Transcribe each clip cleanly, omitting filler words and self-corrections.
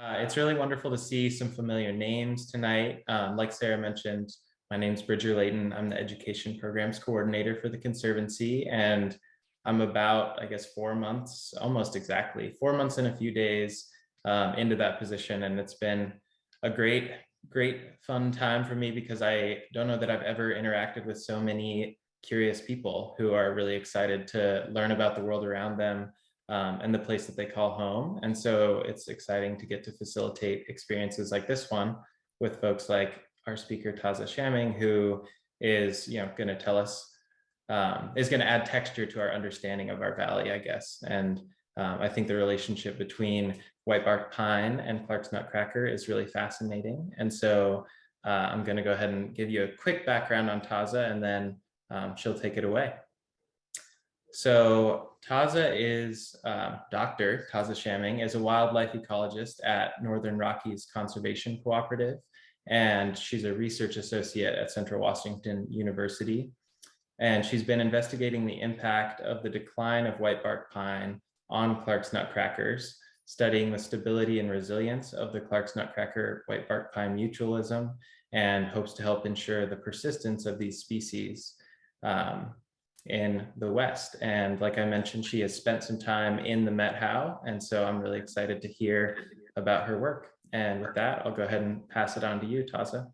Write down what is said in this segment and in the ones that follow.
It's really wonderful to see some familiar names tonight. Like Sarah mentioned, my name's Bridger Layton. I'm the Education Programs Coordinator for the Conservancy, and I'm about, I guess, 4 months, almost exactly, 4 months and a few days into that position. And it's been a great, fun time for me because I don't know that I've ever interacted with so many curious people who are really excited to learn about the world around them and the place that they call home. And so it's exciting to get to facilitate experiences like this one with folks like our speaker, Taza Schaming, who is, going to tell us, is going to add texture to our understanding of our valley, I guess. And I think the relationship between Whitebark Pine and Clark's Nutcracker is really fascinating. And so I'm going to go ahead and give you a quick background on Taza, and then she'll take it away. So Taza is, Dr. Taza Schaming is a wildlife ecologist at Northern Rockies Conservation Cooperative, and she's a research associate at Central Washington University. And she's been investigating the impact of the decline of whitebark pine on Clark's nutcrackers, studying the stability and resilience of the Clark's nutcracker whitebark pine mutualism, and hopes to help ensure the persistence of these species in the West. And like I mentioned, she has spent some time in the Methow, and so I'm really excited to hear about her work. And with that, I'll go ahead and pass it on to you, Taza.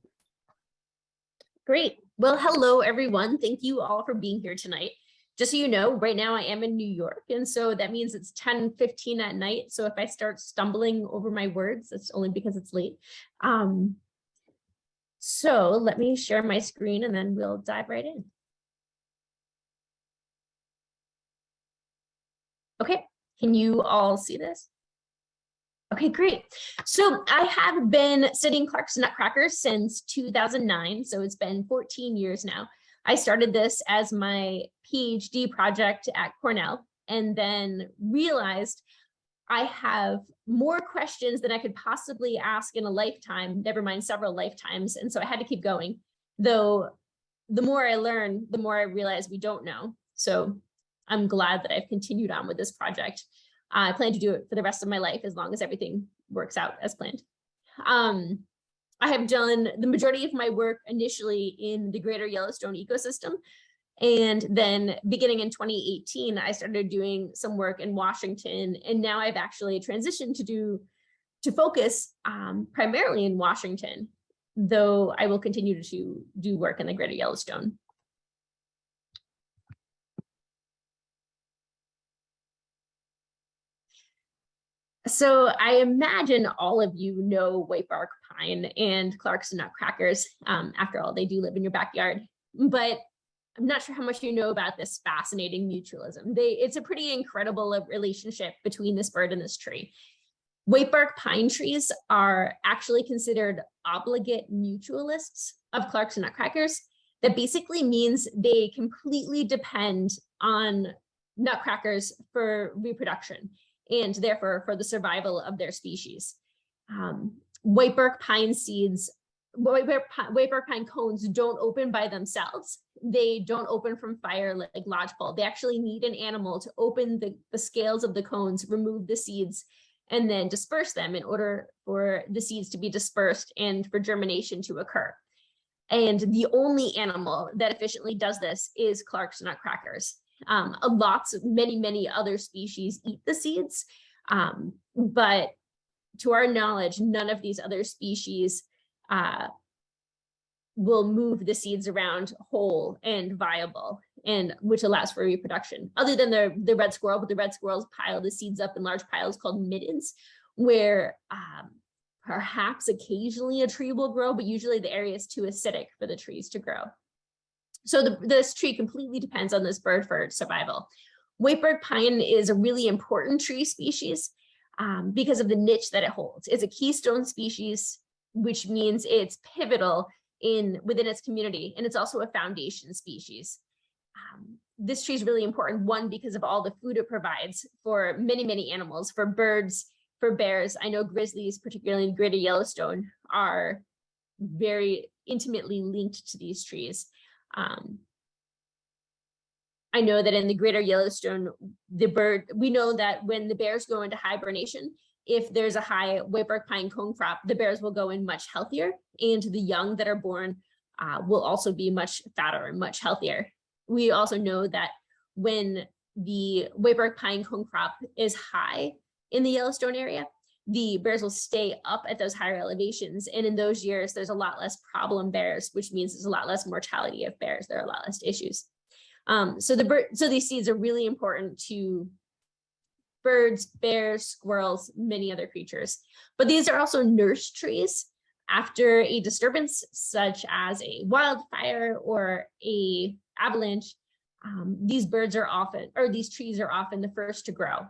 Great. Well, hello, everyone. Thank you all for being here tonight. Just so you know, right now I am in New York, and so that means it's 10:15 at night. So if I start stumbling over my words, it's only because it's late. So let me share my screen and then we'll dive right in. Okay, can you all see this? Okay, great. So I have been studying Clark's nutcrackers since 2009, so it's been 14 years now. I started this as my PhD project at Cornell, and then realized I have more questions than I could possibly ask in a lifetime, never mind several lifetimes, and so I had to keep going. Though the more I learn, the more I realize we don't know. So I'm glad that I've continued on with this project. I plan to do it for the rest of my life as long as everything works out as planned. I have done the majority of my work initially in the greater Yellowstone ecosystem. And then beginning in 2018, I started doing some work in Washington. And now I've actually transitioned to focus primarily in Washington, though I will continue to do work in the greater Yellowstone. So I imagine all of you know Whitebark Pine and Clark's nutcrackers. After all, they do live in your backyard. But I'm not sure how much you know about this fascinating mutualism. It's a pretty incredible relationship between this bird and this tree. Whitebark pine trees are actually considered obligate mutualists of Clark's nutcrackers. That basically means they completely depend on nutcrackers for reproduction, and therefore for the survival of their species. Whitebark pine seeds, whitebark pine cones don't open by themselves. They don't open from fire like lodgepole. They actually need an animal to open the scales of the cones, remove the seeds, and then disperse them in order for the seeds to be dispersed and for germination to occur. And the only animal that efficiently does this is Clark's nutcrackers. Many other species eat the seeds, but to our knowledge, none of these other species will move the seeds around whole and viable, and which allows for reproduction. Other than the red squirrel, but the red squirrels pile the seeds up in large piles called middens, where perhaps occasionally a tree will grow, but usually the area is too acidic for the trees to grow. So this tree completely depends on this bird for survival. Whitebark pine is a really important tree species because of the niche that it holds. It's a keystone species, which means it's pivotal within its community, and it's also a foundation species. This tree is really important, one, because of all the food it provides for many animals, for birds, for bears. I know grizzlies, particularly in greater Yellowstone, are very intimately linked to these trees. I know that in the greater Yellowstone, we know that when the bears go into hibernation, if there's a high whitebark pine cone crop, the bears will go in much healthier, and the young that are born will also be much fatter and much healthier. We also know that when the whitebark pine cone crop is high in the Yellowstone area, the bears will stay up at those higher elevations. And in those years, there's a lot less problem bears, which means there's a lot less mortality of bears. There are a lot less issues. So these seeds are really important to birds, bears, squirrels, many other creatures. But these are also nurse trees after a disturbance, such as a wildfire or a avalanche. These trees are often the first to grow.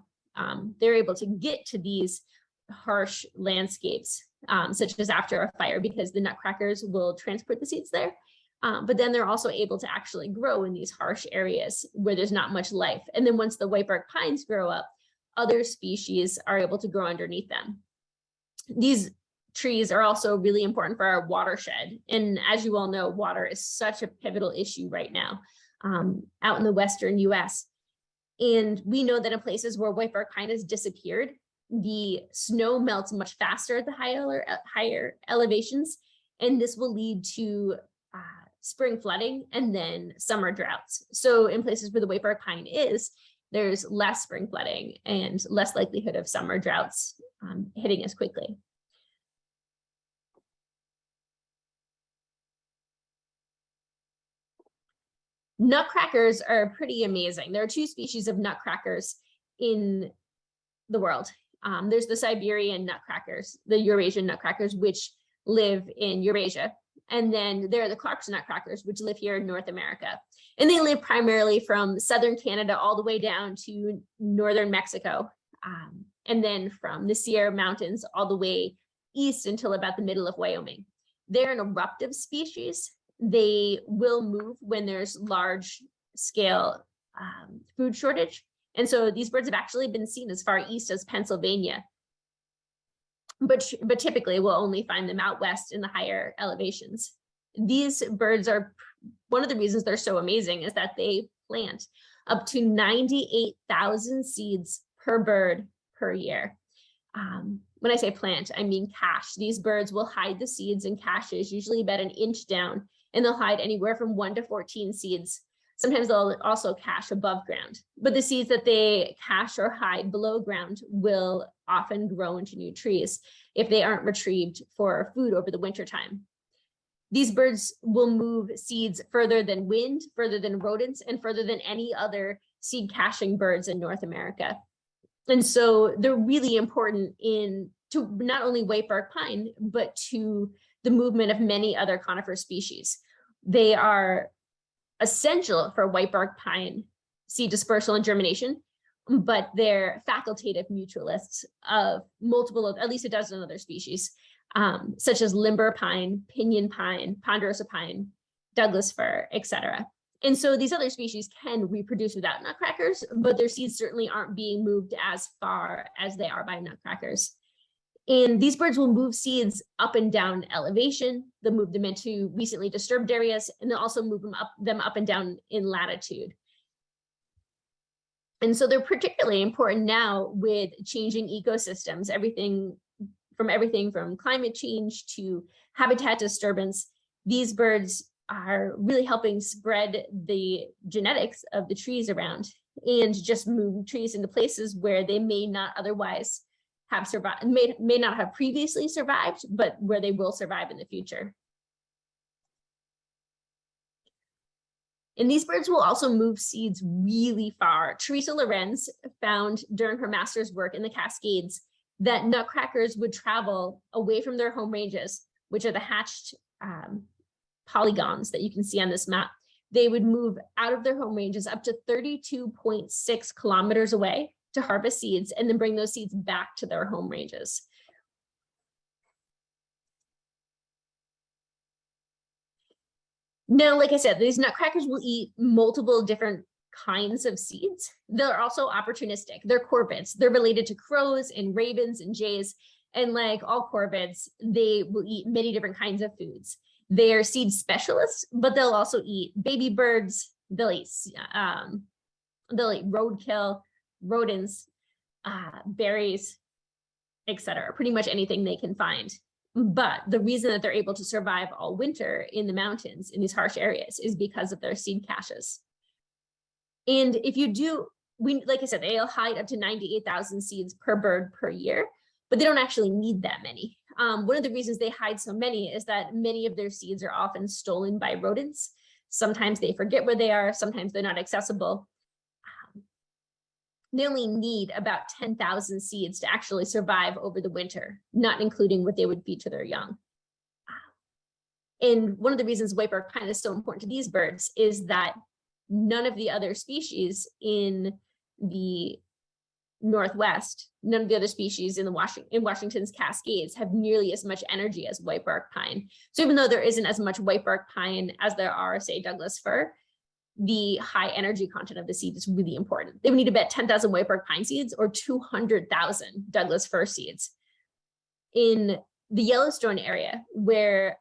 They're able to get to these harsh landscapes, such as after a fire, because the nutcrackers will transport the seeds there. But then they're also able to actually grow in these harsh areas where there's not much life. And then once the whitebark pines grow up, other species are able to grow underneath them. These trees are also really important for our watershed. And as you all know, water is such a pivotal issue right now out in the Western US. And we know that in places where whitebark pine has disappeared, the snow melts much faster at the higher elevations, and this will lead to spring flooding and then summer droughts. So in places where the whitebark pine is, there's less spring flooding and less likelihood of summer droughts hitting us quickly. Nutcrackers are pretty amazing. There are two species of nutcrackers in the world. There's the Siberian nutcrackers, the Eurasian nutcrackers, which live in Eurasia. And then there are the Clark's nutcrackers, which live here in North America. And they live primarily from southern Canada all the way down to northern Mexico. And then from the Sierra Mountains all the way east until about the middle of Wyoming. They're an eruptive species. They will move when there's large scale food shortage. And so these birds have actually been seen as far east as Pennsylvania. But typically we'll only find them out west in the higher elevations. These birds are, one of the reasons they're so amazing is that they plant up to 98,000 seeds per bird per year. When I say plant, I mean cache. These birds will hide the seeds in caches, usually about an inch down, and they'll hide anywhere from 1 to 14 seeds. Sometimes they'll also cache above ground, but the seeds that they cache or hide below ground will often grow into new trees if they aren't retrieved for food over the winter time. These birds will move seeds further than wind, further than rodents, and further than any other seed caching birds in North America. And so they're really important to not only whitebark pine, but to the movement of many other conifer species. They are essential for whitebark pine seed dispersal and germination, but they're facultative mutualists of at least a dozen other species, such as limber pine, pinyon pine, ponderosa pine, Douglas fir, etc. And so these other species can reproduce without nutcrackers, but their seeds certainly aren't being moved as far as they are by nutcrackers. And these birds will move seeds up and down elevation. They'll move them into recently disturbed areas, and they'll also move them up and down in latitude. And so they're particularly important now with changing ecosystems, everything from climate change to habitat disturbance. These birds are really helping spread the genetics of the trees around and just move trees into places where they may not otherwise have survived, may not have previously survived, but where they will survive in the future. And these birds will also move seeds really far. Teresa Lorenz found during her master's work in the Cascades that nutcrackers would travel away from their home ranges, which are the hatched polygons that you can see on this map. They would move out of their home ranges up to 32.6 kilometers away to harvest seeds and then bring those seeds back to their home ranges. Now, like I said, these nutcrackers will eat multiple different kinds of seeds. They're also opportunistic. They're corvids. They're related to crows and ravens and jays. And like all corvids, they will eat many different kinds of foods. They are seed specialists, but they'll also eat baby birds. They'll eat roadkill, rodents, berries, etc. Pretty much anything they can find. But the reason that they're able to survive all winter in the mountains in these harsh areas is because of their seed caches. And if you do, like I said, they'll hide up to 98,000 seeds per bird per year, but they don't actually need that many. One of the reasons they hide so many is that many of their seeds are often stolen by rodents. Sometimes they forget where they are, sometimes they're not accessible. They only need about 10,000 seeds to actually survive over the winter, not including what they would feed to their young. And one of the reasons whitebark pine is so important to these birds is that none of the other species in the Northwest, none of the other species in Washington's Cascades have nearly as much energy as whitebark pine. So even though there isn't as much whitebark pine as there are, say, Douglas fir, the high energy content of the seed is really important. They would need about 10,000 whitebark pine seeds or 200,000 Douglas fir seeds. In the Yellowstone area, where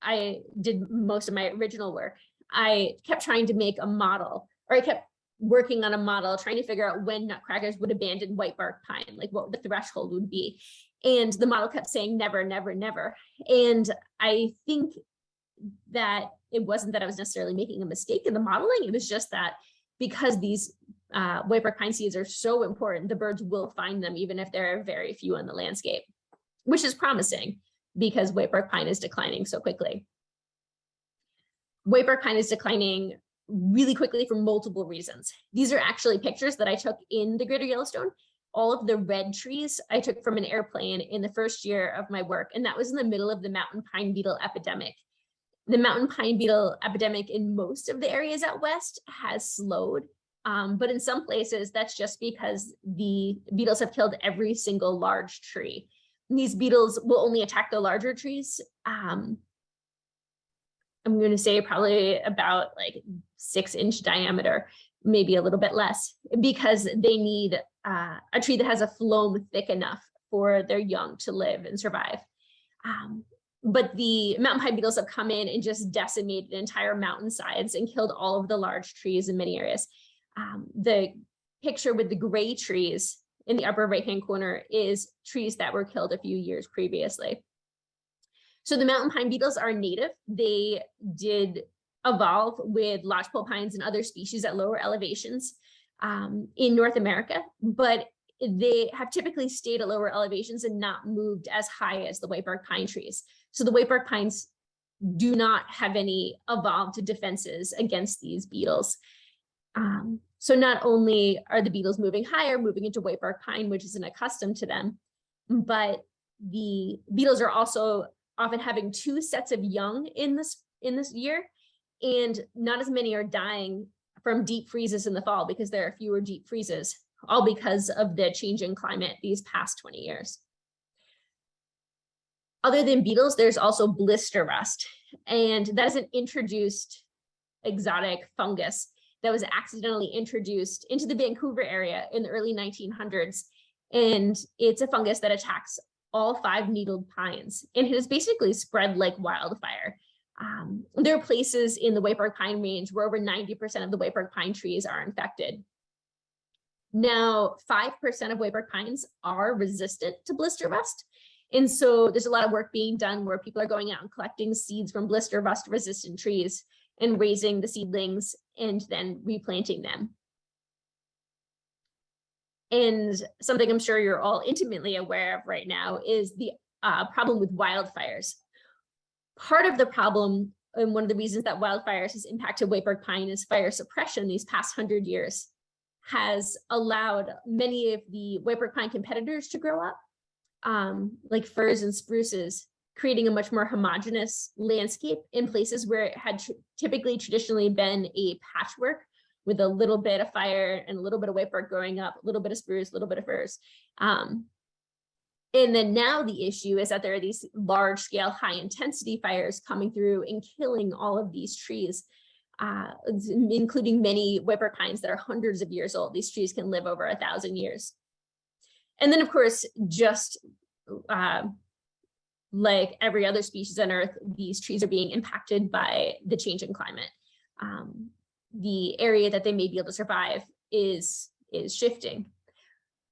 I did most of my original work, I kept trying to make a model, or I kept working on a model, trying to figure out when nutcrackers would abandon whitebark pine, like what the threshold would be. And the model kept saying never, never, never. And I think that it wasn't that I was necessarily making a mistake in the modeling. It was just that because these whitebark pine seeds are so important, the birds will find them even if there are very few on the landscape, which is promising because whitebark pine is declining so quickly. Whitebark pine is declining really quickly for multiple reasons. These are actually pictures that I took in the Greater Yellowstone. All of the red trees I took from an airplane in the first year of my work, and that was in the middle of the mountain pine beetle epidemic. The mountain pine beetle epidemic in most of the areas out west has slowed, but in some places that's just because the beetles have killed every single large tree. And these beetles will only attack the larger trees. I'm going to say probably about like 6-inch diameter, maybe a little bit less, because they need a tree that has a phloem thick enough for their young to live and survive. But the mountain pine beetles have come in and just decimated entire mountainsides and killed all of the large trees in many areas. The picture with the gray trees in the upper right-hand corner is trees that were killed a few years previously. So the mountain pine beetles are native. They did evolve with lodgepole pines and other species at lower elevations in North America, but they have typically stayed at lower elevations and not moved as high as the whitebark pine trees. So the whitebark pines do not have any evolved defenses against these beetles. So not only are the beetles moving higher, moving into whitebark pine, which isn't accustomed to them, but the beetles are also often having 2 sets of young in this year, and not as many are dying from deep freezes in the fall because there are fewer deep freezes, all because of the change in climate these past 20 years. Other than beetles, there's also blister rust, and that is an introduced exotic fungus that was accidentally introduced into the Vancouver area in the early 1900s. And it's a fungus that attacks all 5-needled pines, and it has basically spread like wildfire. There are places in the whitebark pine range where over 90% of the whitebark pine trees are infected. Now, 5% of whitebark pines are resistant to blister rust. And so there's a lot of work being done where people are going out and collecting seeds from blister rust resistant trees and raising the seedlings and then replanting them. And something I'm sure you're all intimately aware of right now is the problem with wildfires. Part of the problem, and one of the reasons that wildfires has impacted whitebark pine, is fire suppression these past 100 years has allowed many of the whitebark pine competitors to grow up, like firs and spruces, creating a much more homogeneous landscape in places where it had typically traditionally been a patchwork with a little bit of fire and a little bit of whitebark growing up, a little bit of spruce, a little bit of firs. And then now the issue is that there are these large scale, high intensity fires coming through and killing all of these trees, including many whitebark pines that are hundreds of years old. These trees can live over 1,000 years. And then of course, just like every other species on Earth, these trees are being impacted by the change in climate. The area that they may be able to survive is shifting.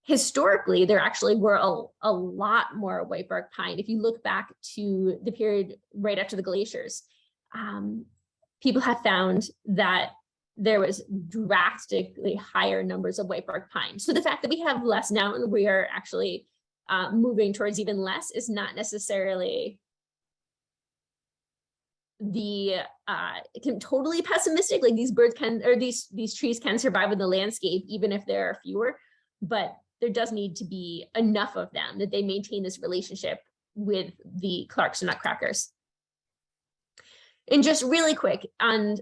historically, there actually were a lot more whitebark pine. If you look back to the period right after the glaciers, people have found that there was drastically higher numbers of whitebark pine. So the fact that we have less now and we are actually moving towards even less is not necessarily the totally pessimistic. Like these birds can, or these trees can survive in the landscape even if there are fewer, but there does need to be enough of them that they maintain this relationship with the Clarks and Nutcrackers. And just really quick, on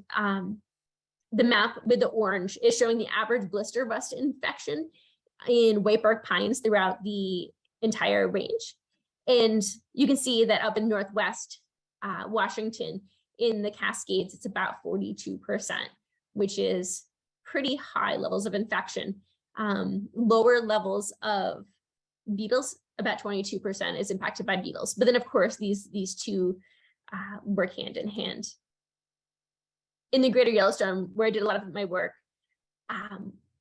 the map with the orange is showing the average blister rust infection in whitebark pines throughout the entire range. And you can see that up in Northwest Washington in the Cascades, it's about 42%, which is pretty high levels of infection. Lower levels of beetles, about 22% is impacted by beetles. But then of course, these two work hand in hand. In the Greater Yellowstone, where I did a lot of my work,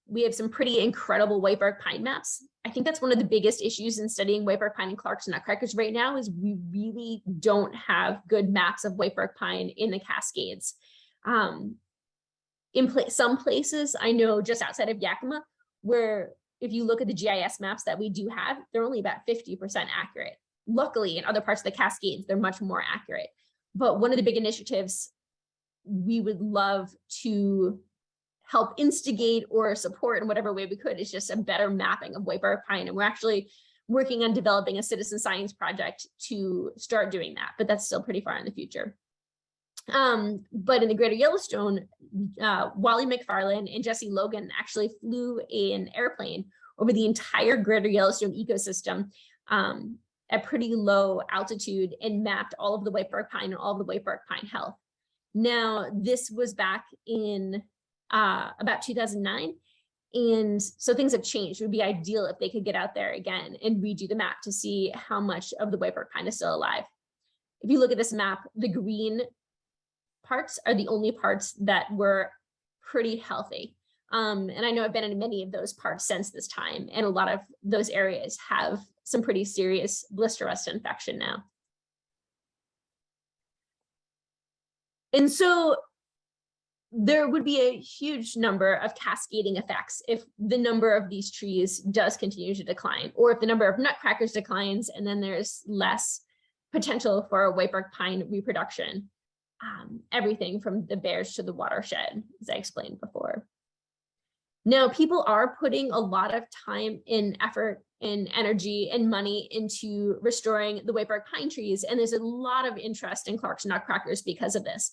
we have some pretty incredible whitebark pine maps. I think that's one of the biggest issues in studying whitebark pine and Clarks and Nutcrackers right now is we really don't have good maps of whitebark pine in the Cascades. Some places, I know just outside of Yakima, where if you look at the GIS maps that we do have, they're only about 50% accurate. Luckily, in other parts of the Cascades, they're much more accurate. But one of the big initiatives we would love to help instigate or support in whatever way we could is just a better mapping of whitebark pine. And we're actually working on developing a citizen science project to start doing that, but that's still pretty far in the future. But in the Greater Yellowstone, Wally McFarlane and Jesse Logan actually flew an airplane over the entire Greater Yellowstone ecosystem at pretty low altitude and mapped all of the whitebark pine and all of the whitebark pine health. Now, this was back in about 2009. And so things have changed. It would be ideal if they could get out there again and redo the map to see how much of the whitebark pine is still alive. If you look at this map, the green parts are the only parts that were pretty healthy. And I know I've been in many of those parts since this time, and a lot of those areas have some pretty serious blister rust infection now. And so there would be a huge number of cascading effects if the number of these trees does continue to decline, or if the number of nutcrackers declines and then there's less potential for whitebark pine reproduction. Everything from the bears to the watershed, as I explained before. Now, people are putting a lot of time and effort and energy and money into restoring the whitebark pine trees, and there's a lot of interest in Clark's nutcrackers because of this.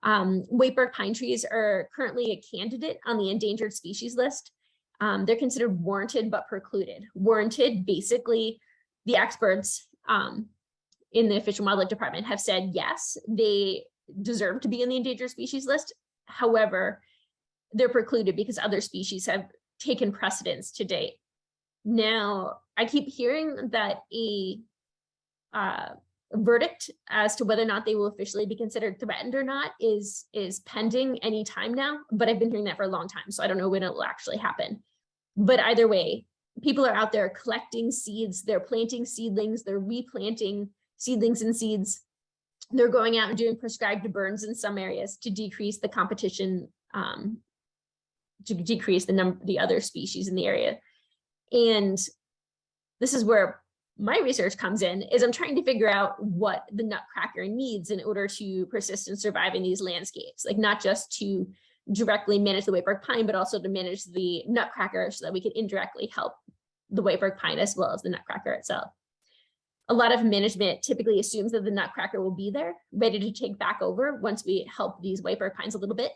Whitebark pine trees are currently a candidate on the endangered species list. They're considered warranted but precluded. Warranted, basically, the experts in the Fish and Wildlife Department have said yes, they deserve to be in the endangered species list. However, they're precluded because other species have taken precedence to date. Now, I keep hearing that a verdict as to whether or not they will officially be considered threatened or not is pending any time now, but I've been hearing that for a long time, so I don't know when it will actually happen. But either way, people are out there collecting seeds, they're planting seedlings, they're replanting seedlings and seeds. They're going out and doing prescribed burns in some areas to decrease the competition, to decrease the other species in the area. And this is where my research comes in, is I'm trying to figure out what the nutcracker needs in order to persist and survive in these landscapes, like not just to directly manage the whitebark pine, but also to manage the nutcracker so that we can indirectly help the whitebark pine as well as the nutcracker itself. A lot of management typically assumes that the nutcracker will be there, ready to take back over once we help these whitebark pines a little bit.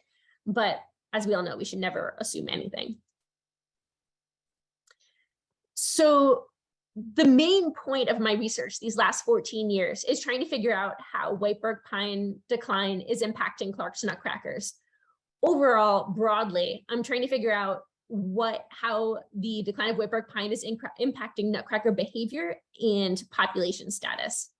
But as we all know, we should never assume anything. So the main point of my research these last 14 years is trying to figure out how whitebark pine decline is impacting Clark's nutcrackers. Overall, broadly, I'm trying to figure out how the decline of whitebark pine is impacting nutcracker behavior and population status.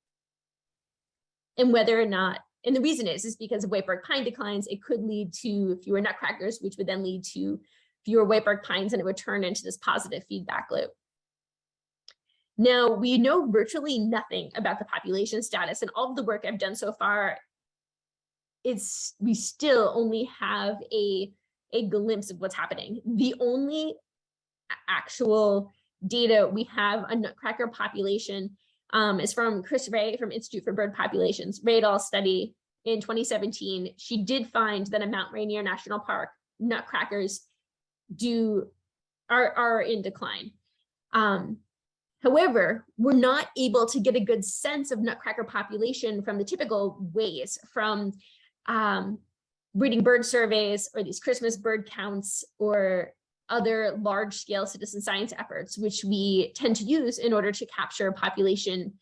And whether or not, and the reason is because if whitebark pine declines, it could lead to fewer nutcrackers, which would then lead to fewer whitebark pines, and it would turn into this positive feedback loop. Now, we know virtually nothing about the population status, and all of the work I've done so far, we still only have a glimpse of what's happening. The only actual data we have on nutcracker population is from Chris Ray from Institute for Bird Populations. Ray et al. Study in 2017. She did find that in Mount Rainier National Park, nutcrackers are in decline. However, we're not able to get a good sense of nutcracker population from the typical ways, from breeding bird surveys or these Christmas bird counts or other large-scale citizen science efforts, which we tend to use in order to capture population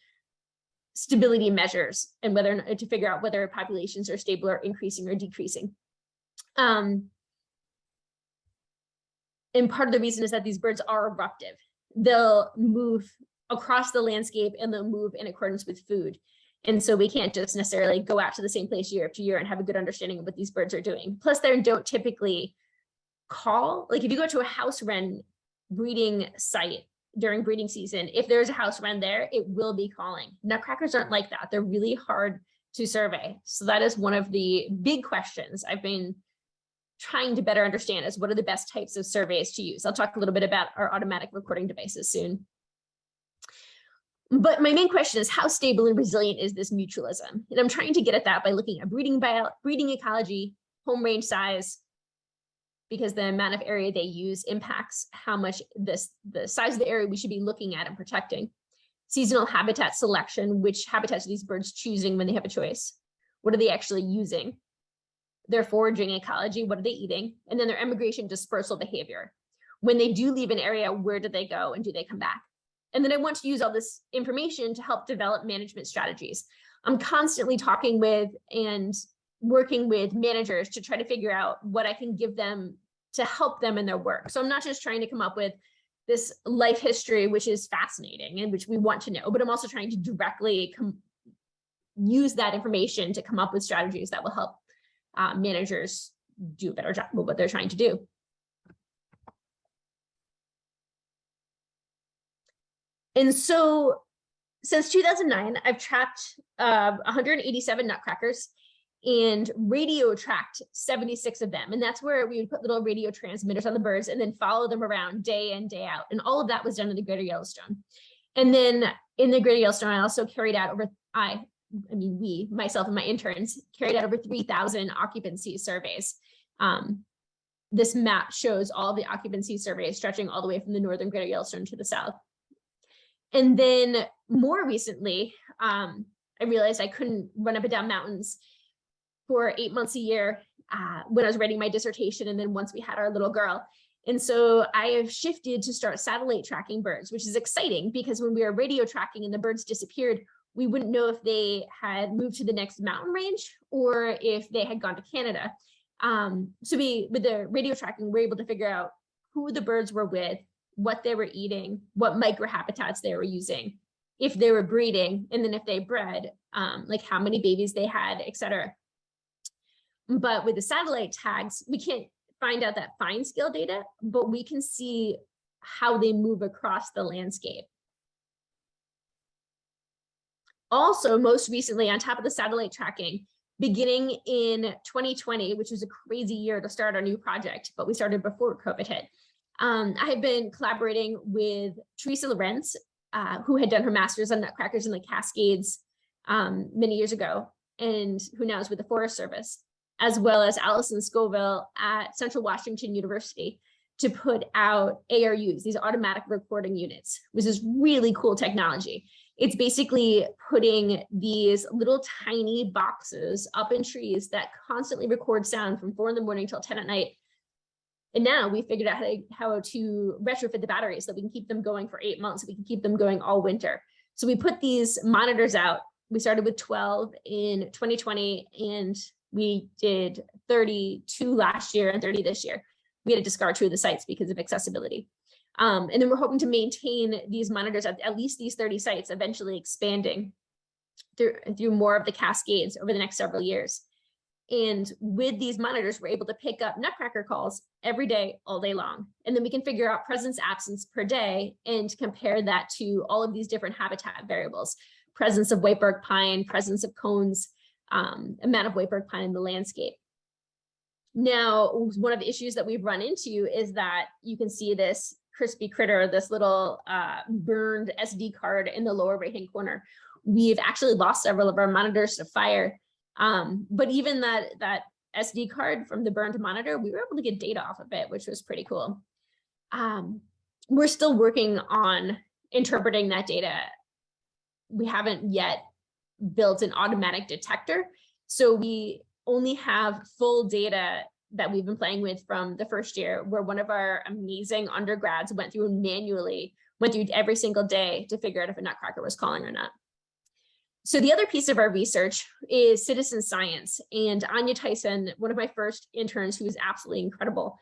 stability measures and to figure out whether populations are stable or increasing or decreasing. And part of the reason is that these birds are eruptive. They'll move across the landscape and they'll move in accordance with food. And so we can't just necessarily go out to the same place year after year and have a good understanding of what these birds are doing. Plus, they don't typically call. Like if you go to a house wren breeding site during breeding season, if there's a house wren there, it will be calling. Nutcrackers aren't like that. They're really hard to survey. So that is one of the big questions I've been trying to better understand, is what are the best types of surveys to use. I'll talk a little bit about our automatic recording devices soon. But my main question is, how stable and resilient is this mutualism? And I'm trying to get at that by looking at breeding ecology, home range size, because the amount of area they use impacts how much the size of the area we should be looking at and protecting. Seasonal habitat selection, which habitats are these birds choosing when they have a choice? What are they actually using? Their foraging ecology, what are they eating? And then their emigration dispersal behavior. When they do leave an area, where do they go and do they come back? And then I want to use all this information to help develop management strategies. I'm constantly talking with and working with managers to try to figure out what I can give them to help them in their work. So I'm not just trying to come up with this life history, which is fascinating and which we want to know, but I'm also trying to directly use that information to come up with strategies that will help managers do a better job of what they're trying to do. And so since 2009, I've tracked 187 nutcrackers and radio tracked 76 of them. And that's where we would put little radio transmitters on the birds and then follow them around day in, day out. And all of that was done in the Greater Yellowstone. And then in the Greater Yellowstone, I also carried out we, myself and my interns, carried out over 3,000 occupancy surveys. This map shows all the occupancy surveys stretching all the way from the northern Greater Yellowstone to the south. And then more recently, I realized I couldn't run up and down mountains for 8 months a year when I was writing my dissertation, and then once we had our little girl. And so I have shifted to start satellite tracking birds, which is exciting because when we were radio tracking and the birds disappeared, we wouldn't know if they had moved to the next mountain range or if they had gone to Canada. So with the radio tracking, we're able to figure out who the birds were with, what they were eating, what microhabitats they were using, if they were breeding, and then if they bred, like how many babies they had, et cetera. But with the satellite tags, we can't find out that fine scale data, but we can see how they move across the landscape. Also, most recently, on top of the satellite tracking, beginning in 2020, which was a crazy year to start our new project, but we started before COVID hit. I have been collaborating with Teresa Lorenz, who had done her master's on nutcrackers in the Cascades many years ago, and who now is with the Forest Service, as well as Allison Scoville at Central Washington University, to put out ARUs, these automatic recording units, which is really cool technology. It's basically putting these little tiny boxes up in trees that constantly record sound from 4 in the morning till 10 at night. And now we figured out how to retrofit the batteries so we can keep them going for 8 months. We can keep them going all winter. So we put these monitors out. We started with 12 in 2020, and we did 32 last year and 30 this year. We had to discard 2 of the sites because of accessibility. And then we're hoping to maintain these monitors at least these 30 sites, eventually expanding through more of the Cascades over the next several years. And with these monitors, we're able to pick up nutcracker calls every day, all day long. And then we can figure out presence absence per day and compare that to all of these different habitat variables: presence of whitebark pine, presence of cones, amount of whitebark pine in the landscape. Now, one of the issues that we've run into is that you can see this crispy critter, this little burned SD card in the lower right-hand corner. We've actually lost several of our monitors to fire. But even that SD card from the burned monitor, we were able to get data off of it, which was pretty cool. We're still working on interpreting that data. We haven't yet built an automatic detector, so we only have full data that we've been playing with from the first year, where one of our amazing undergrads went through every single day to figure out if a nutcracker was calling or not. So the other piece of our research is citizen science. And Anya Tyson, one of my first interns, who was absolutely incredible,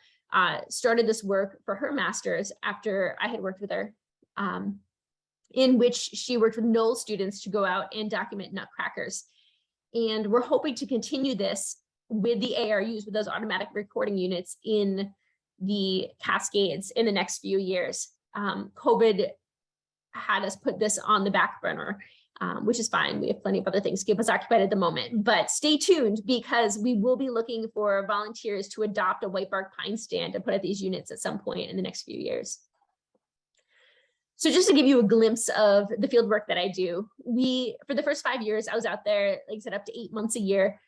started this work for her master's after I had worked with her, in which she worked with Knoll students to go out and document nutcrackers. And we're hoping to continue this with the ARUs, with those automatic recording units in the Cascades in the next few years. COVID had us put this on the back burner, which is fine. We have plenty of other things to keep us occupied at the moment, but stay tuned, because we will be looking for volunteers to adopt a whitebark pine stand and put at these units at some point in the next few years. So just to give you a glimpse of the field work that I do, for the first 5 years, I was out there, like I said, up to 8 months a year.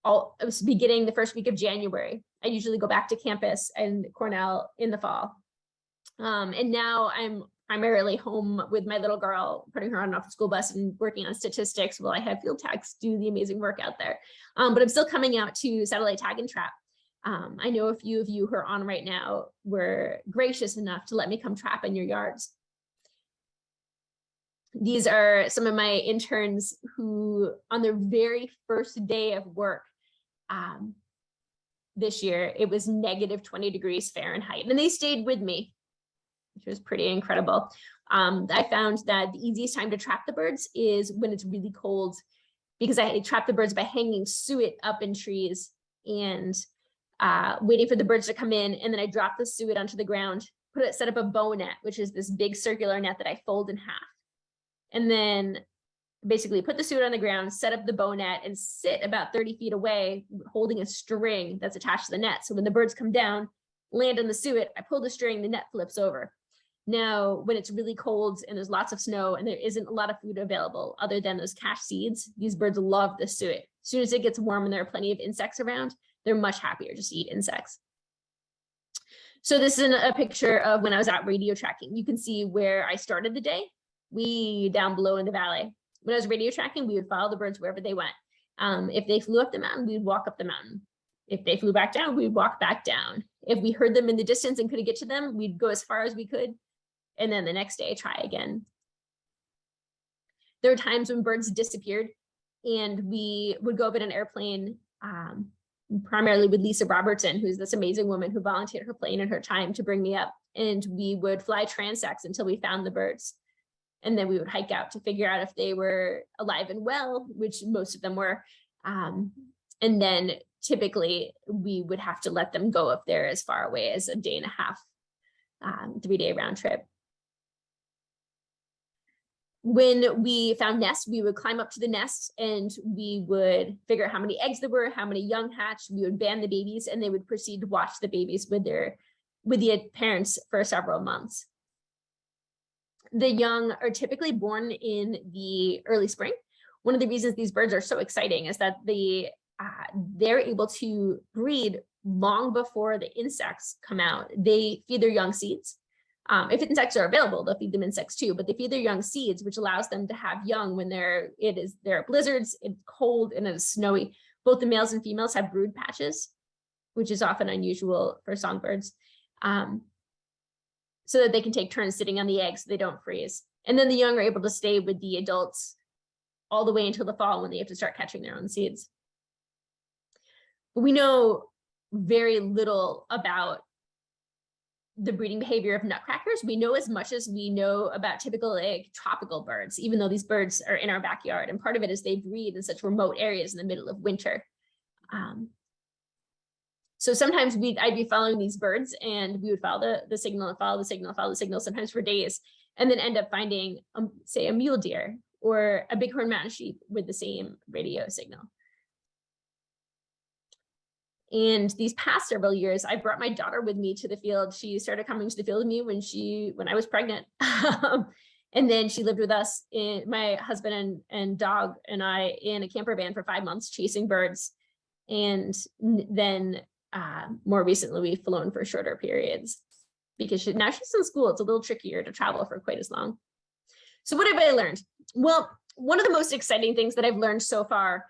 I was beginning the first week of January. I usually go back to campus and Cornell in the fall. And now I'm primarily home with my little girl, putting her on and off the school bus and working on statistics while I have field techs do the amazing work out there. But I'm still coming out to satellite tag and trap. I know a few of you who are on right now were gracious enough to let me come trap in your yards. These are some of my interns who, on their very first day of work this year, it was negative 20 degrees Fahrenheit, and they stayed with me, which was pretty incredible. I found that the easiest time to trap the birds is when it's really cold, because I trap the birds by hanging suet up in trees and waiting for the birds to come in. And then I drop the suet onto the ground, set up a bow net, which is this big circular net that I fold in half. And then basically put the suet on the ground, set up the bow net, and sit about 30 feet away holding a string that's attached to the net. So when the birds come down, land on the suet, I pull the string, the net flips over. Now, when it's really cold and there's lots of snow and there isn't a lot of food available other than those cache seeds, these birds love the suet. As soon as it gets warm and there are plenty of insects around, they're much happier just to eat insects. So this is a picture of when I was out radio tracking. You can see where I started the day, way down below in the valley. When I was radio tracking, we would follow the birds wherever they went. If they flew up the mountain, we would walk up the mountain. If they flew back down, we'd walk back down. If we heard them in the distance and couldn't get to them, we'd go as far as we could. And then the next day, try again. There were times when birds disappeared, and we would go up in an airplane, primarily with Lisa Robertson, who's this amazing woman who volunteered her plane and her time to bring me up. And we would fly transects until we found the birds. And then we would hike out to figure out if they were alive and well, which most of them were. And then typically we would have to let them go if they're as far away as a day and a half, 3-day round trip. When we found nests, we would climb up to the nests and we would figure out how many eggs there were, how many young hatched. We would band the babies, and they would proceed to watch the babies with the parents for several months. The young are typically born in the early spring. One of the reasons these birds are so exciting is that they're able to breed long before the insects come out. They feed their young seeds. If insects are available, they'll feed them insects too, but they feed their young seeds, which allows them to have young when there are blizzards, it's cold, and it's snowy. Both the males and females have brood patches, which is often unusual for songbirds, so that they can take turns sitting on the eggs so they don't freeze. And then the young are able to stay with the adults all the way until the fall, when they have to start catching their own seeds. But we know very little about the breeding behavior of nutcrackers. We know as much as we know about typical tropical birds, even though these birds are in our backyard. And part of it is they breed in such remote areas in the middle of winter. So sometimes I'd be following these birds, and we would follow the signal and follow the signal, follow the signal, sometimes for days, and then end up finding, say, a mule deer or a bighorn mountain sheep with the same radio signal. And these past several years, I brought my daughter with me to the field. She started coming to the field with me when I was pregnant. And then she lived with us, my husband and dog and I, in a camper van for 5 months chasing birds. And then more recently, we've flown for shorter periods because now she's in school. It's a little trickier to travel for quite as long. So what have I learned? Well, one of the most exciting things that I've learned so far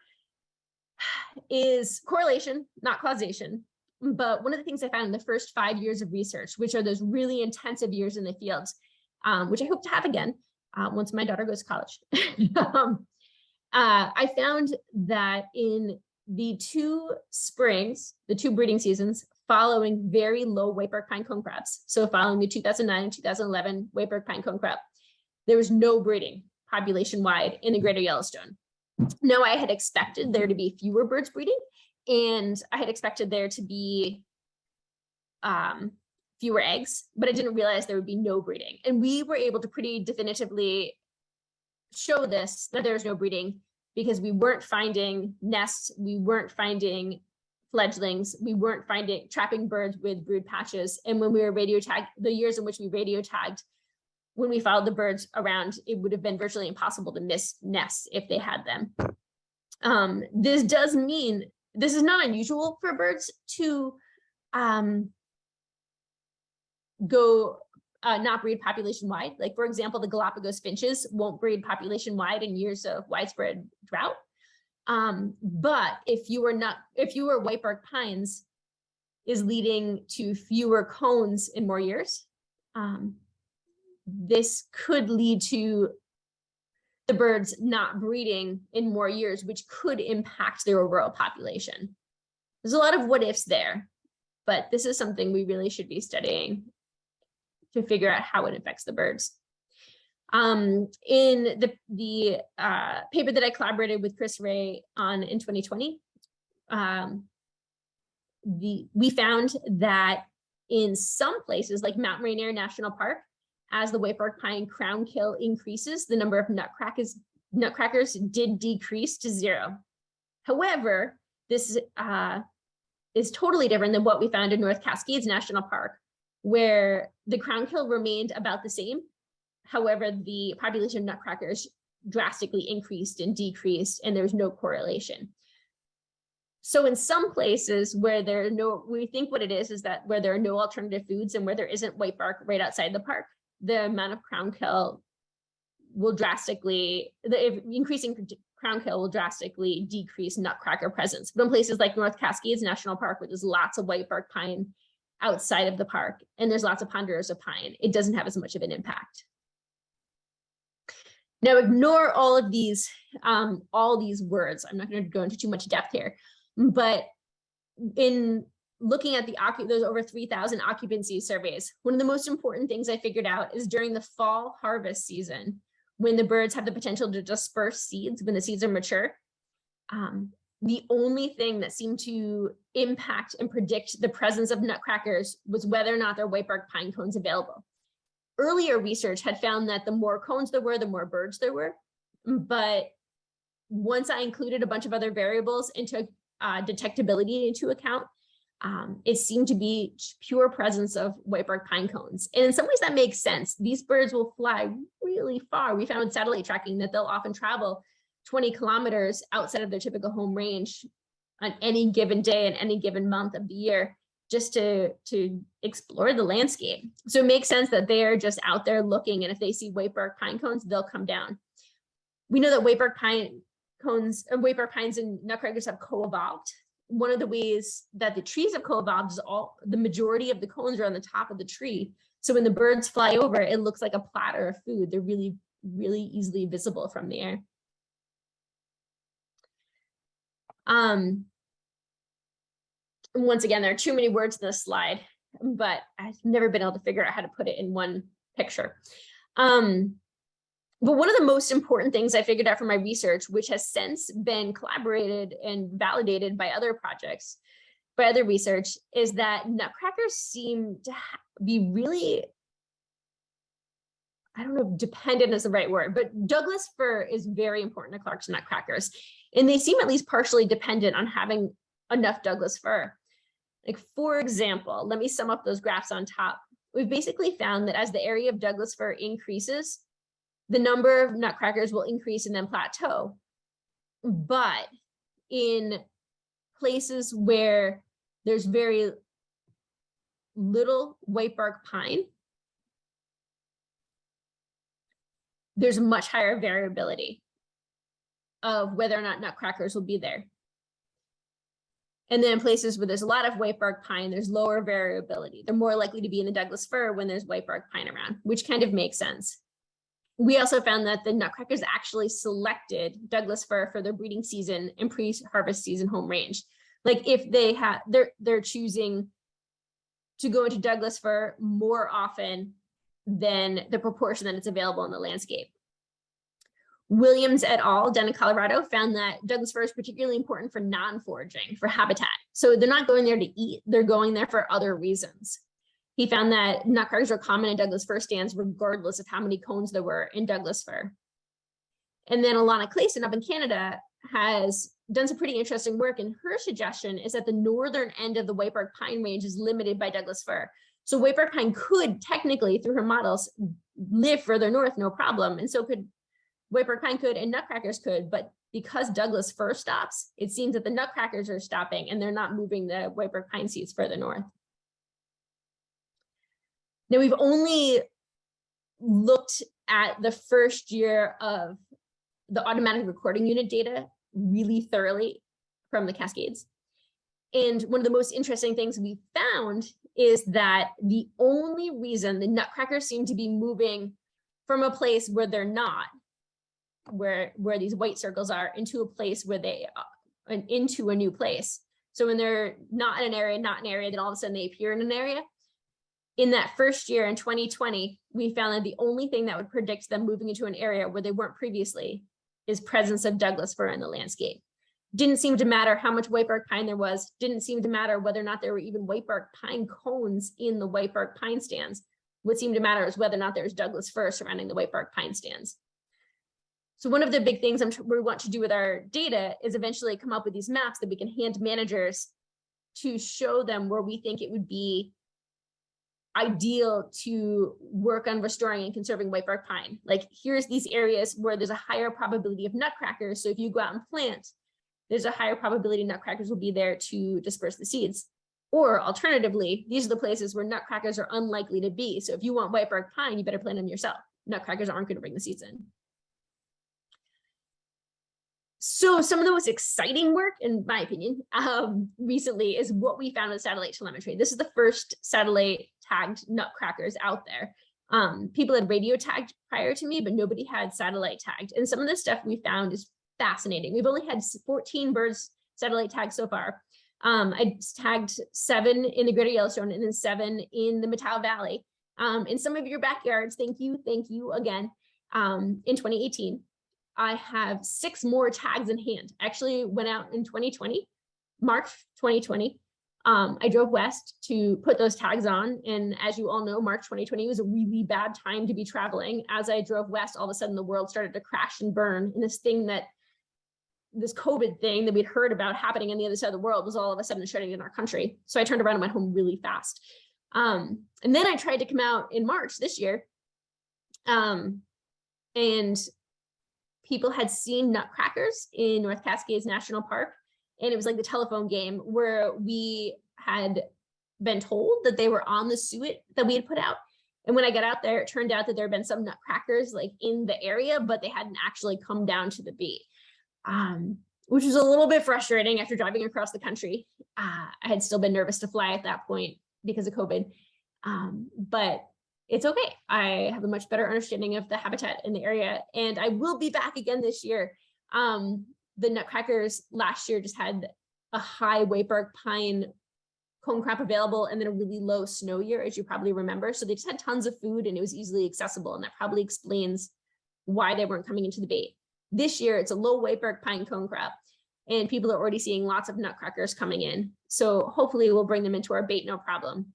is correlation, not causation. But one of the things I found in the first 5 years of research, which are those really intensive years in the fields, which I hope to have again once my daughter goes to college. I found that in the 2 springs, the 2 breeding seasons following very low Whitebark pine cone crops, so following the 2009 and 2011 Whitebark pine cone crop, there was no breeding population-wide in the greater Yellowstone. Now, I had expected there to be fewer birds breeding, and I had expected there to be fewer eggs, but I didn't realize there would be no breeding. And we were able to pretty definitively show this, that there was no breeding, because we weren't finding nests, we weren't finding fledglings, we weren't trapping birds with brood patches. And when we were radio tagged, the years in which we radio tagged, when we followed the birds around, it would have been virtually impossible to miss nests if they had them. This does mean, this is not unusual for birds to go not breed population wide. Like, for example, the Galapagos finches won't breed population wide in years of widespread drought. But if your Whitebark pines is leading to fewer cones in more years, this could lead to the birds not breeding in more years, which could impact their overall population. There's a lot of what ifs there, but this is something we really should be studying to figure out how it affects the birds. In the paper that I collaborated with Chris Ray on in 2020, we found that in some places, like Mount Rainier National Park, as the Whitebark pine crown kill increases, the number of nutcrackers did decrease to 0. However, this is totally different than what we found in North Cascades National Park, where the crown kill remained about the same. However, the population of nutcrackers drastically increased and decreased, and there's no correlation. So in some places where we think what it is that where there are no alternative foods and where there isn't whitebark right outside the park, the amount of crown kill will drastically, increasing crown kill will drastically decrease nutcracker presence. But in places like North Cascades National Park, where there's lots of whitebark pine outside of the park, and there's lots of ponderosa pine, it doesn't have as much of an impact. Now, ignore all these words. I'm not going to go into too much depth here, but in looking at those over 3,000 occupancy surveys, one of the most important things I figured out is during the fall harvest season, when the birds have the potential to disperse seeds, when the seeds are mature, the only thing that seemed to impact and predict the presence of nutcrackers was whether or not there are whitebark pine cones available. Earlier research had found that the more cones there were, the more birds there were. But once I included a bunch of other variables and took detectability into account, it seemed to be pure presence of whitebark pine cones. And in some ways that makes sense. These birds will fly really far. We found with satellite tracking that they'll often travel 20 kilometers outside of their typical home range on any given day and any given month of the year, just to explore the landscape. So it makes sense that they're just out there looking, and if they see whitebark pine cones, they'll come down. We know that whitebark pines and nutcrackers have co-evolved. One of the ways that the trees have co-evolved is the majority of the cones are on the top of the tree. So when the birds fly over, it looks like a platter of food. They're really, really easily visible from the air. Once again, there are too many words in this slide, but I've never been able to figure out how to put it in one picture. But one of the most important things I figured out from my research, which has since been collaborated and validated by other projects, by other research, is that nutcrackers seem to be really, I don't know if dependent is the right word, but Douglas fir is very important to Clark's nutcrackers. And they seem at least partially dependent on having enough Douglas fir. Like, for example, let me sum up those graphs on top. We've basically found that as the area of Douglas fir increases, the number of nutcrackers will increase and then plateau. But in places where there's very little whitebark pine, there's a much higher variability of whether or not nutcrackers will be there. And then in places where there's a lot of whitebark pine, there's lower variability. They're more likely to be in the Douglas fir when there's whitebark pine around, which kind of makes sense. We also found that the nutcrackers actually selected Douglas fir for their breeding season and pre-harvest season home range. Like, if they have, they're choosing to go into Douglas fir more often than the proportion that it's available in the landscape. Williams et al. Down in Colorado found that Douglas fir is particularly important for non-foraging, for habitat. So they're not going there to eat, they're going there for other reasons. He found that nutcrackers are common in Douglas fir stands regardless of how many cones there were in Douglas fir. And then Alana Clayson up in Canada has done some pretty interesting work, and her suggestion is that the northern end of the whitebark pine range is limited by Douglas fir. So whitebark pine could technically, through her models, live further north, no problem. And so could whitebark pine could, and nutcrackers could, but because Douglas fir stops, it seems that the nutcrackers are stopping and they're not moving the whitebark pine seeds further north. Now, we've only looked at the first year of the automatic recording unit data really thoroughly from the Cascades. And one of the most interesting things we found is that the only reason the nutcrackers seem to be moving from a place where they're not, where these white circles are, into a place where they are, into a new place. So when they're not in an area, then all of a sudden they appear in an area. In that first year in 2020, we found that the only thing that would predict them moving into an area where they weren't previously is presence of Douglas fir in the landscape. Didn't seem to matter how much whitebark pine there was, didn't seem to matter whether or not there were even whitebark pine cones in the whitebark pine stands. What seemed to matter is whether or not there's Douglas fir surrounding the whitebark pine stands. So one of the big things we want to do with our data is eventually come up with these maps that we can hand managers to show them where we think it would be ideal to work on restoring and conserving whitebark pine. Like, here's these areas where there's a higher probability of nutcrackers. So if you go out and plant, there's a higher probability nutcrackers will be there to disperse the seeds. Or alternatively, these are the places where nutcrackers are unlikely to be. So if you want whitebark pine, you better plant them yourself. Nutcrackers aren't going to bring the seeds in. So some of the most exciting work, in my opinion, recently is what we found with satellite telemetry. This is the first satellite tagged nutcrackers out there. People had radio tagged prior to me, but nobody had satellite tagged. And some of the stuff we found is fascinating. We've only had 14 birds satellite tagged so far. I tagged 7 in the Greater Yellowstone and then 7 in the Methow Valley. In some of your backyards, thank you again, in 2018. I have 6 more tags in hand. I actually went out in 2020, March 2020. I drove west to put those tags on. And as you all know, March 2020 was a really bad time to be traveling. As I drove west, all of a sudden the world started to crash and burn. And this COVID thing that we'd heard about happening on the other side of the world was all of a sudden shutting in our country. So I turned around and went home really fast. And then I tried to come out in March this year. And people had seen nutcrackers in North Cascades National Park. And it was like the telephone game where we had been told that they were on the suet that we had put out. And when I got out there, it turned out that there had been some nutcrackers like in the area, but they hadn't actually come down to the bee, which was a little bit frustrating after driving across the country. I had still been nervous to fly at that point because of COVID, but it's okay. I have a much better understanding of the habitat in the area, and I will be back again this year. The nutcrackers last year just had a high whitebark pine cone crop available and then a really low snow year, as you probably remember. So they just had tons of food and it was easily accessible. And that probably explains why they weren't coming into the bait. This year, it's a low whitebark pine cone crop, and people are already seeing lots of nutcrackers coming in. So hopefully we'll bring them into our bait, no problem.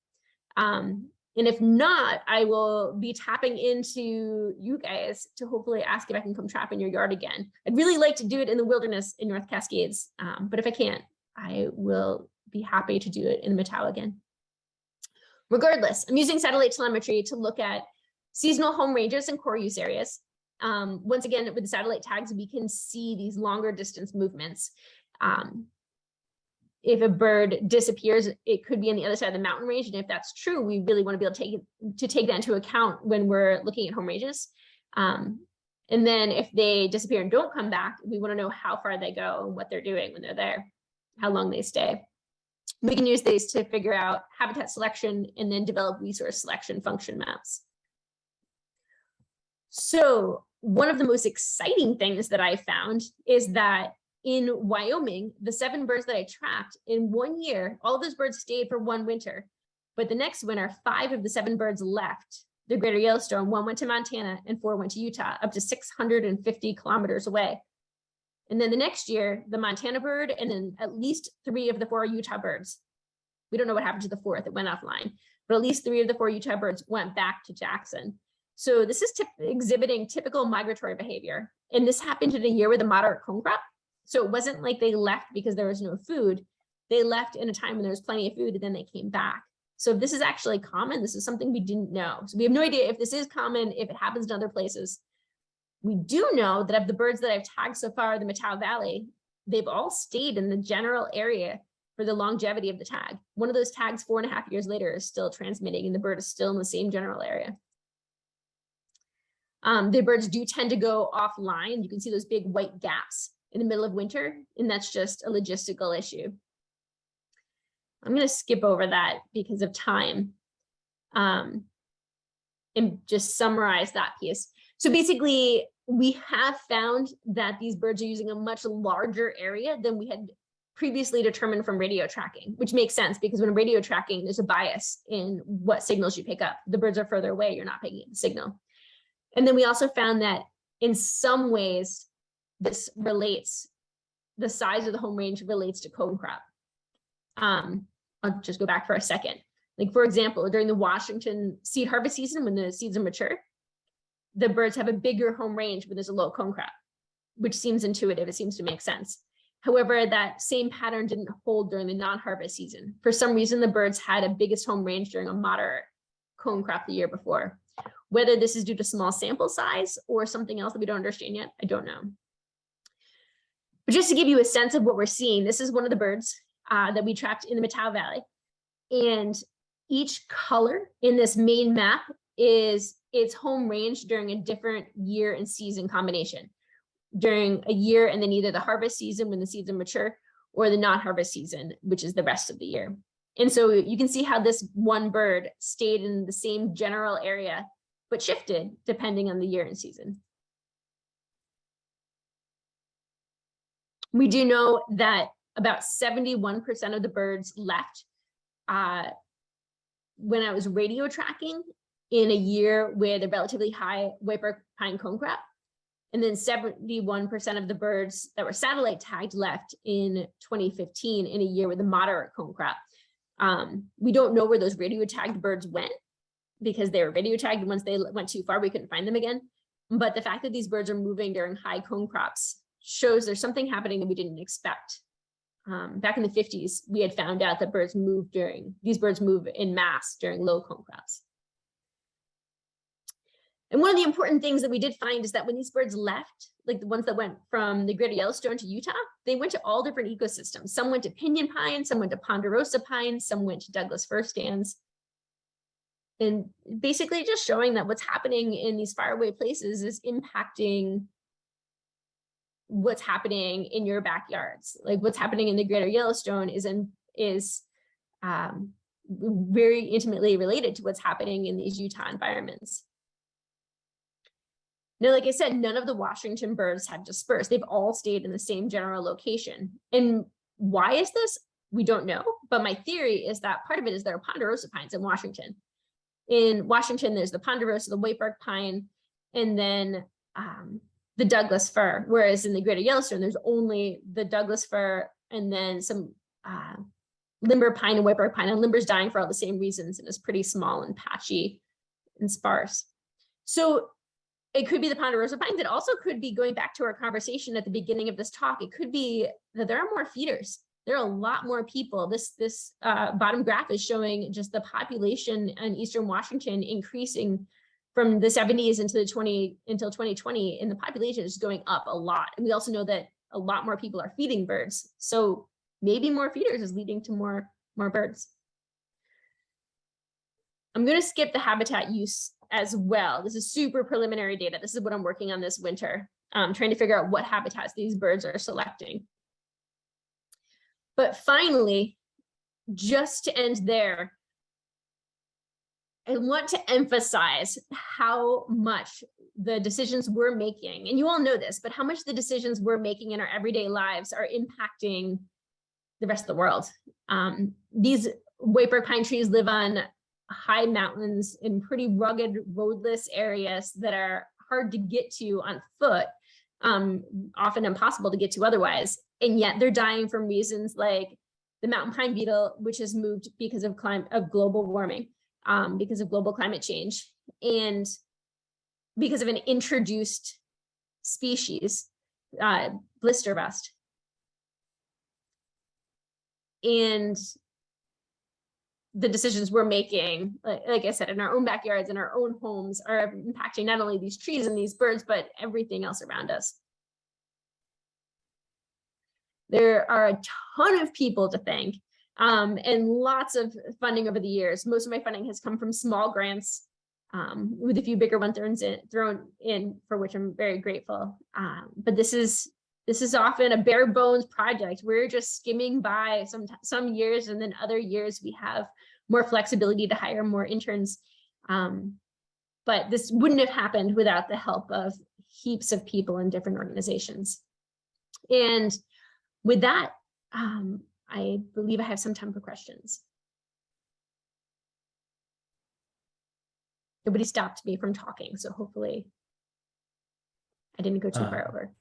And if not, I will be tapping into you guys to hopefully ask if I can come trap in your yard again. I'd really like to do it in the wilderness in North Cascades, but if I can't, I will be happy to do it in the Methow again. Regardless, I'm using satellite telemetry to look at seasonal home ranges and core use areas. Once again, with the satellite tags, we can see these longer distance movements. If a bird disappears, it could be on the other side of the mountain range. And if that's true, we really want to be able to take that into account when we're looking at home ranges. And then if they disappear and don't come back, we want to know how far they go and what they're doing when they're there, how long they stay. We can use these to figure out habitat selection and then develop resource selection function maps. So one of the most exciting things that I found is that in Wyoming, the 7 birds that I trapped in 1 year, all of those birds stayed for 1 winter. But the next winter, 5 of the 7 birds left the greater Yellowstone. 1 went to Montana and 4 went to Utah, up to 650 kilometers away. And then the next year, the Montana bird and then at least 3 of the 4 Utah birds. We don't know what happened to the 4th, it went offline, but at least 3 of the 4 Utah birds went back to Jackson. So this is exhibiting typical migratory behavior. And this happened in a year with a moderate cone crop. So it wasn't like they left because there was no food. They left in a time when there was plenty of food and then they came back. So if this is actually common, this is something we didn't know. So we have no idea if this is common, if it happens in other places. We do know that of the birds that I've tagged so far, the Methow Valley, they've all stayed in the general area for the longevity of the tag. One of those tags 4.5 years later is still transmitting and the bird is still in the same general area. The birds do tend to go offline. You can see those big white gaps in the middle of winter, and that's just a logistical issue. I'm going to skip over that because of time and just summarize that piece. So basically, we have found that these birds are using a much larger area than we had previously determined from radio tracking, which makes sense because when radio tracking, there's a bias in what signals you pick up. The birds are further away, you're not picking up the signal. And then we also found that in some ways, this relates, the size of the home range relates to cone crop. I'll just go back for a second. Like for example, during the Washington seed harvest season, when the seeds are mature, the birds have a bigger home range when there's a low cone crop, which seems intuitive, it seems to make sense. However, that same pattern didn't hold during the non-harvest season. For some reason, the birds had a biggest home range during a moderate cone crop the year before. Whether this is due to small sample size or something else that we don't understand yet, I don't know. But just to give you a sense of what we're seeing, this is one of the birds that we trapped in the Methow Valley. And each color in this main map is its home range during a different year and season combination. During a year and then either the harvest season when the seeds are mature or the non-harvest season, which is the rest of the year. And so you can see how this one bird stayed in the same general area, but shifted depending on the year and season. We do know that about 71% of the birds left when I was radio tracking in a year with a relatively high whitebark pine cone crop. And then 71% of the birds that were satellite tagged left in 2015 in a year with a moderate cone crop. We don't know where those radio tagged birds went because they were radio tagged. And once they went too far, we couldn't find them again. But the fact that these birds are moving during high cone crops shows there's something happening that we didn't expect. Back in the 50s, we had found out that these birds move in mass during low cone crops. And one of the important things that we did find is that when these birds left, like the ones that went from the greater Yellowstone to Utah, they went to all different ecosystems. Some went to pinyon pine, some went to ponderosa pine, some went to Douglas fir stands. And basically just showing that what's happening in these faraway places is impacting what's happening in your backyards. Like what's happening in the greater Yellowstone is very intimately related to what's happening in these Utah environments. Now, like I said, none of the Washington birds have dispersed. They've all stayed in the same general location. And why is this? We don't know. But my theory is that part of it is there are ponderosa pines in Washington. In Washington, there's the ponderosa, the whitebark pine, and then the Douglas fir, whereas in the Greater Yellowstone, there's only the Douglas fir and then some limber pine and whitebark pine, and limber's dying for all the same reasons and is pretty small and patchy and sparse. So it could be the ponderosa pines. It also could be, going back to our conversation at the beginning of this talk, it could be that there are more feeders. There are a lot more people. This bottom graph is showing just the population in Eastern Washington increasing from the 70s until 2020, and the population is going up a lot. And we also know that a lot more people are feeding birds. So maybe more feeders is leading to more birds. I'm going to skip the habitat use as well. This is super preliminary data. This is what I'm working on this winter, trying to figure out what habitats these birds are selecting. But finally, just to end there, I want to emphasize how much the decisions we're making, and you all know this, but how much the decisions we're making in our everyday lives are impacting the rest of the world. These whitebark pine trees live on high mountains in pretty rugged, roadless areas that are hard to get to on foot, often impossible to get to otherwise. And yet they're dying from reasons like the mountain pine beetle, which has moved because of global warming, because of global climate change, and because of an introduced species, blister rust. And the decisions we're making, like I said, in our own backyards, in our own homes, are impacting not only these trees and these birds, but everything else around us. There are a ton of people to thank, and lots of funding over the years. Most of my funding has come from small grants, with a few bigger ones thrown in, for which I'm very grateful. But this is often a bare bones project. We're just skimming by some years, and then other years we have more flexibility to hire more interns. But this wouldn't have happened without the help of heaps of people in different organizations. And with that, I believe I have some time for questions. Nobody stopped me from talking, so hopefully I didn't go too far over.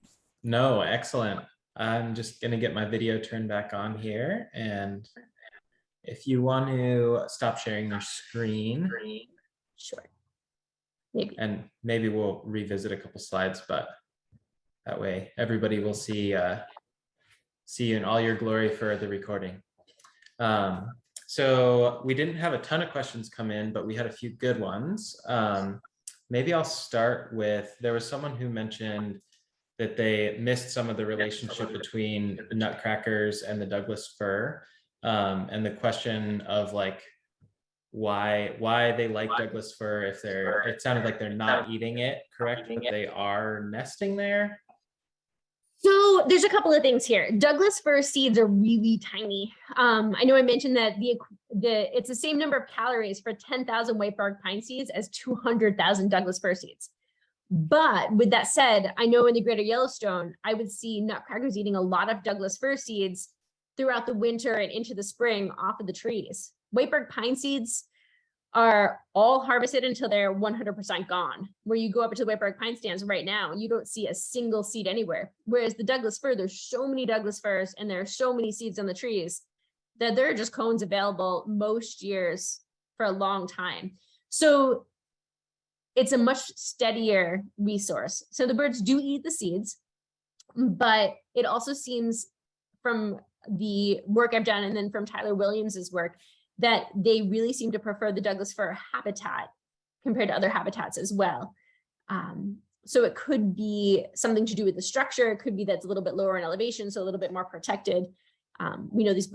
No, excellent. I'm just going to get my video turned back on here. And if you want to stop sharing your screen. Sure. Maybe. And maybe we'll revisit a couple slides, but that way everybody will see you in all your glory for the recording. So we didn't have a ton of questions come in, but we had a few good ones. Maybe I'll start with, there was someone who mentioned that they missed some of the relationship between the nutcrackers and the Douglas fir, and the question of like why they like Douglas fir if it sounded like they're not eating it, correct? But they are nesting there. So there's a couple of things here. Douglas fir seeds are really tiny. I know I mentioned that it's the same number of calories for 10,000 whitebark pine seeds as 200,000 Douglas fir seeds. But with that said, I know in the Greater Yellowstone, I would see nutcrackers eating a lot of Douglas fir seeds throughout the winter and into the spring off of the trees. Whitebark pine seeds are all harvested until they're 100% gone. Where you go up to the whitebark pine stands right now, you don't see a single seed anywhere. Whereas the Douglas fir, there's so many Douglas firs and there are so many seeds on the trees that there are just cones available most years for a long time. So it's a much steadier resource. So the birds do eat the seeds, but it also seems from the work I've done and then from Tyler Williams's work that they really seem to prefer the Douglas fir habitat compared to other habitats as well. So it could be something to do with the structure. It could be that's a little bit lower in elevation, so a little bit more protected. We know these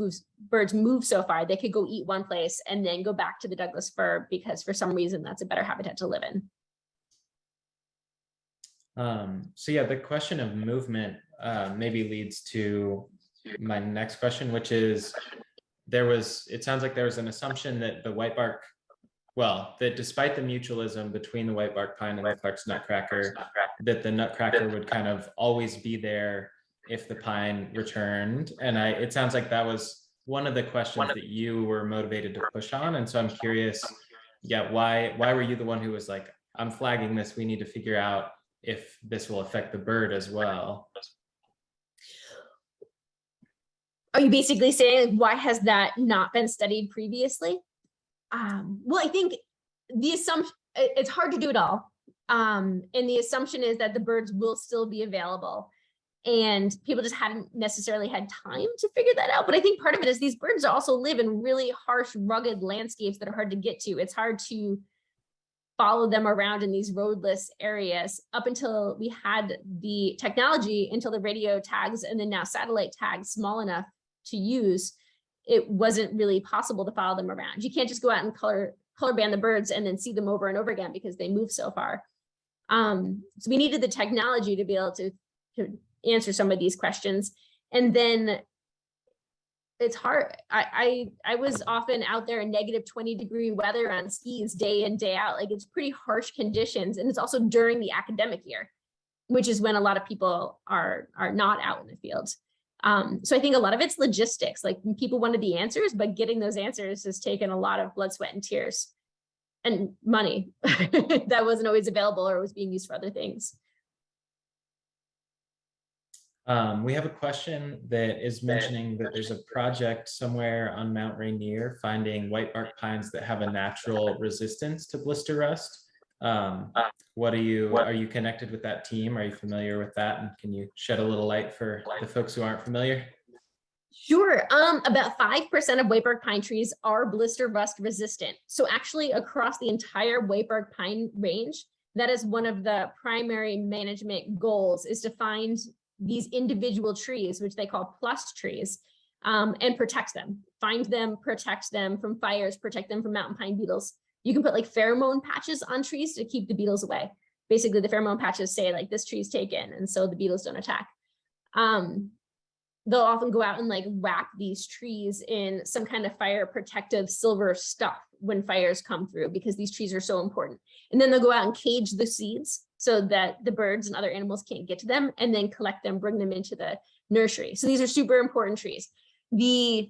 birds move so far, they could go eat one place and then go back to the Douglas fir because for some reason that's a better habitat to live in. So yeah, the question of movement maybe leads to my next question, which is, it sounds like there was an assumption that the whitebark, that despite the mutualism between the whitebark pine and the Clark's nutcracker, that the nutcracker would kind of always be there if the pine returned. And it sounds like that was one of the questions that you were motivated to push on. And so I'm curious, why were you the one who was like, I'm flagging this, we need to figure out if this will affect the bird as well. Are you basically saying, why has that not been studied previously? Well, I think the assumption, it's hard to do it all. And the assumption is that the birds will still be available. And people just hadn't necessarily had time to figure that out. But I think part of it is these birds also live in really harsh, rugged landscapes that are hard to get to. It's hard to follow them around in these roadless areas up until we had the technology, until the radio tags and then now satellite tags small enough to use. It wasn't really possible to follow them around. You can't just go out and color band the birds and then see them over and over again because they move so far. So we needed the technology to be able to answer some of these questions. And then it's hard. I was often out there in negative 20-degree weather on skis day in, day out. Like, it's pretty harsh conditions. And it's also during the academic year, which is when a lot of people are not out in the field. So I think a lot of it's logistics. Like, people wanted the answers, but getting those answers has taken a lot of blood, sweat, and tears and money that wasn't always available or was being used for other things. We have a question that is mentioning that there's a project somewhere on Mount Rainier finding whitebark pines that have a natural resistance to blister rust. Are you connected with that team? Are you familiar with that? And can you shed a little light for the folks who aren't familiar? Sure. About 5% of whitebark pine trees are blister rust resistant. So actually across the entire whitebark pine range, that is one of the primary management goals, is to find these individual trees, which they call plus trees, and protect them. Find them, protect them from fires, protect them from mountain pine beetles. You can put like pheromone patches on trees to keep the beetles away. Basically, the pheromone patches say like this tree's taken, and so the beetles don't attack. They'll often go out and like wrap these trees in some kind of fire protective silver stuff when fires come through, because these trees are so important. And then they'll go out and cage the seeds so that the birds and other animals can't get to them, and then collect them, bring them into the nursery. So these are super important trees. I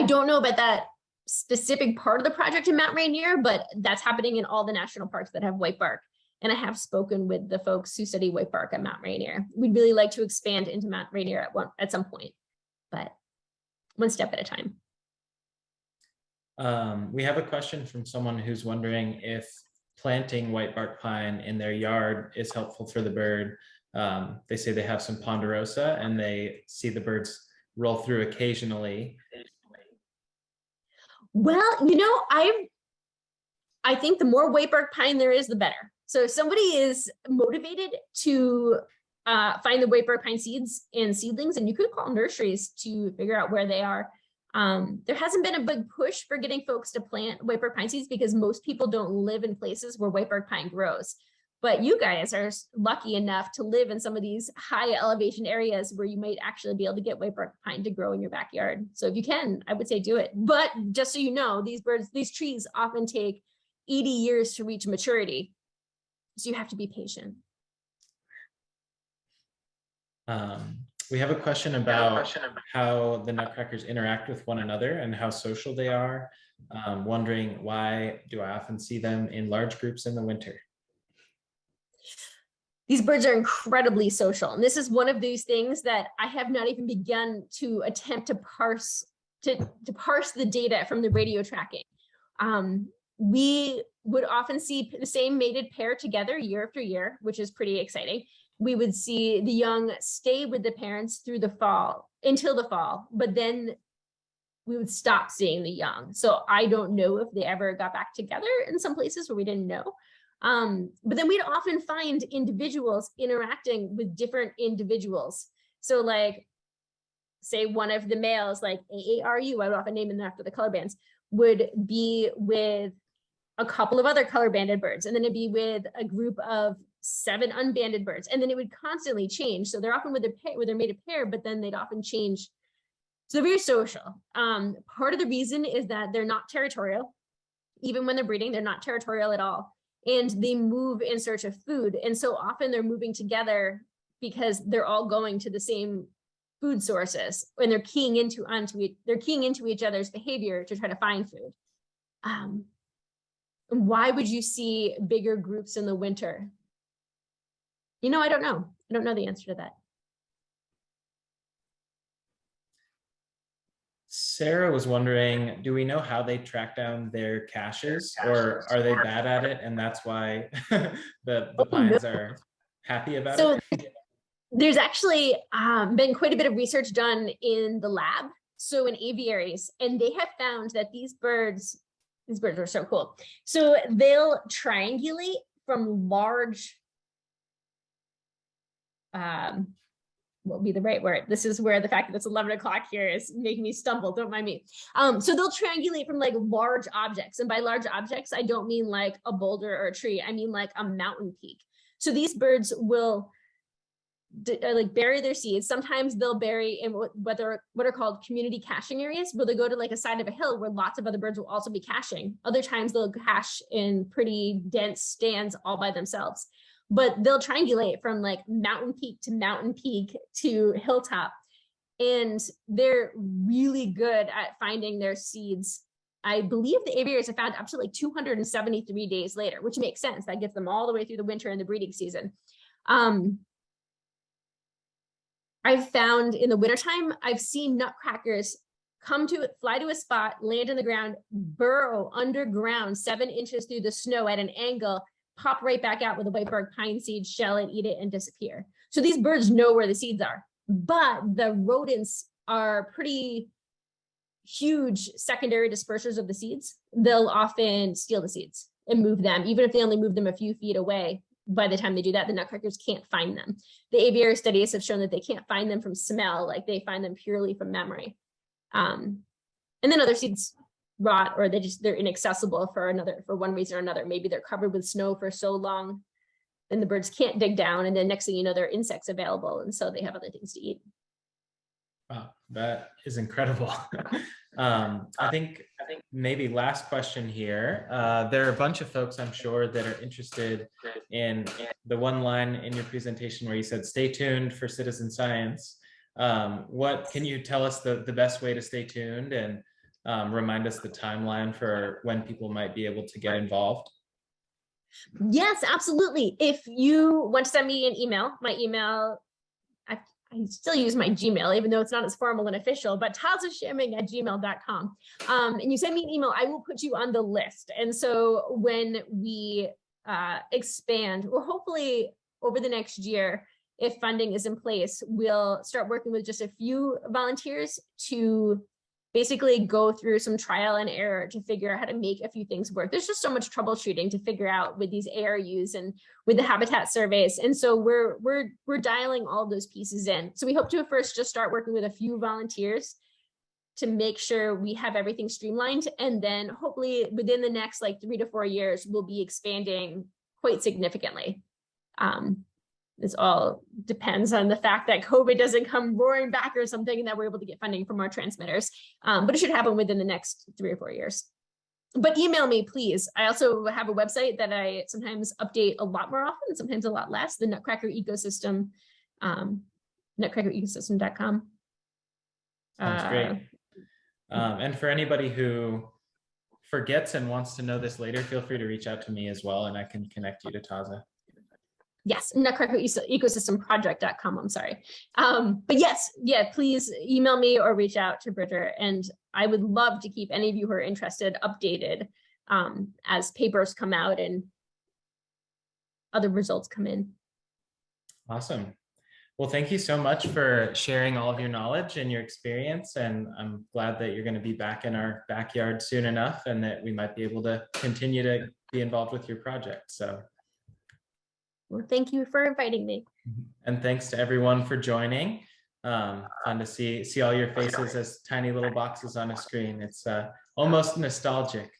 don't know about that specific part of the project in Mount Rainier, but that's happening in all the national parks that have whitebark. And I have spoken with the folks who study whitebark at Mount Rainier. We'd really like to expand into Mount Rainier at some point, but one step at a time. We have a question from someone who's wondering if planting whitebark pine in their yard is helpful for the bird. They say they have some ponderosa and they see the birds roll through occasionally. Well, you know, I think the more whitebark pine there is, the better. So if somebody is motivated to find the whitebark pine seeds and seedlings, and you could call nurseries to figure out where they are. There hasn't been a big push for getting folks to plant whitebark pine seeds because most people don't live in places where whitebark pine grows. But you guys are lucky enough to live in some of these high elevation areas where you might actually be able to get whitebark pine to grow in your backyard. So if you can, I would say do it. But just so you know, these trees often take 80 years to reach maturity. So you have to be patient. We have a question about how the nutcrackers interact with one another and how social they are. Wondering, why do I often see them in large groups in the winter? These birds are incredibly social. And this is one of these things that I have not even begun to attempt to parse the data from the radio tracking. We would often see the same mated pair together year after year, which is pretty exciting. We would see the young stay with the parents through the fall, until the fall, but then we would stop seeing the young. So I don't know if they ever got back together in some places where we didn't know. But then we'd often find individuals interacting with different individuals. So like, say one of the males, like AARU, I would often name them after the color bands, would be with a couple of other color banded birds. And then it'd be with a group of 7 unbanded birds. And then it would constantly change. So they're often with their mated pair, but then they'd often change. So they're very social. Part of the reason is that they're not territorial. Even when they're breeding, they're not territorial at all. And they move in search of food. And so often they're moving together because they're all going to the same food sources, and they're keying into each other's behavior to try to find food. Why would you see bigger groups in the winter? I don't know. I don't know the answer to that. Sarah was wondering, do we know how they track down their caches, or are they bad at it and that's why the pines are happy about So it? there's actually been quite a bit of research done in the lab, so in aviaries, and they have found that these birds are so cool. So they'll triangulate from large, what would be the right word? This is where the fact that it's 11 o'clock here is making me stumble, don't mind me. So they'll triangulate from like large objects. And by large objects, I don't mean like a boulder or a tree. I mean like a mountain peak. So these birds will like bury their seeds. Sometimes they'll bury in what are called community caching areas, where they go to like a side of a hill where lots of other birds will also be caching. Other times they'll cache in pretty dense stands all by themselves. But they'll triangulate from like mountain peak to hilltop. And they're really good at finding their seeds. I believe the aviaries have found up to like 273 days later, which makes sense. That gets them all the way through the winter and the breeding season. I've found in the wintertime, I've seen nutcrackers fly to a spot, land on the ground, burrow underground 7 inches through the snow at an angle, pop right back out with a whitebark pine seed, shell it, eat it, and disappear. So these birds know where the seeds are, but the rodents are pretty huge secondary dispersers of the seeds. They'll often steal the seeds and move them, even if they only move them a few feet away. By the time they do that, the nutcrackers can't find them. The aviary studies have shown that they can't find them from smell, like they find them purely from memory. And then other seeds rot, or they're inaccessible for one reason or another. Maybe they're covered with snow for so long, then the birds can't dig down, and then next thing you know, there are insects available, and so they have other things to eat. Wow, that is incredible. I think maybe last question here. There are a bunch of folks, I'm sure, that are interested in the one line in your presentation where you said, stay tuned for citizen science. What can you tell us the best way to stay tuned, and remind us the timeline for when people might be able to get involved? Yes, absolutely. If you want to send me an email, my email, I still use my Gmail, even though it's not as formal and official, but tazashaming@gmail.com. And you send me an email, I will put you on the list. And so when we expand, or hopefully over the next year, if funding is in place, we'll start working with just a few volunteers to basically go through some trial and error to figure out how to make a few things work. There's just so much troubleshooting to figure out with these ARUs and with the habitat surveys. And so we're dialing all those pieces in. So we hope to first just start working with a few volunteers to make sure we have everything streamlined. And then hopefully within the next like 3 to 4 years, we'll be expanding quite significantly. This all depends on the fact that COVID doesn't come roaring back or something, and that we're able to get funding from our transmitters. But it should happen within the next 3 or 4 years. But email me, please. I also have a website that I sometimes update a lot more often, sometimes a lot less, the Nutcracker Ecosystem, nutcrackerecosystem.com. Sounds great. And for anybody who forgets and wants to know this later, feel free to reach out to me as well, and I can connect you to Taza. Yes, nutcrackerecosystemproject.com, I'm sorry. But yes, yeah, please email me or reach out to Bridger. And I would love to keep any of you who are interested updated as papers come out and other results come in. Awesome. Well, thank you so much for sharing all of your knowledge and your experience. And I'm glad that you're going to be back in our backyard soon enough, and that we might be able to continue to be involved with your project. So. Well, thank you for inviting me. And thanks to everyone for joining. Fun to see all your faces as tiny little boxes on a screen. It's almost nostalgic.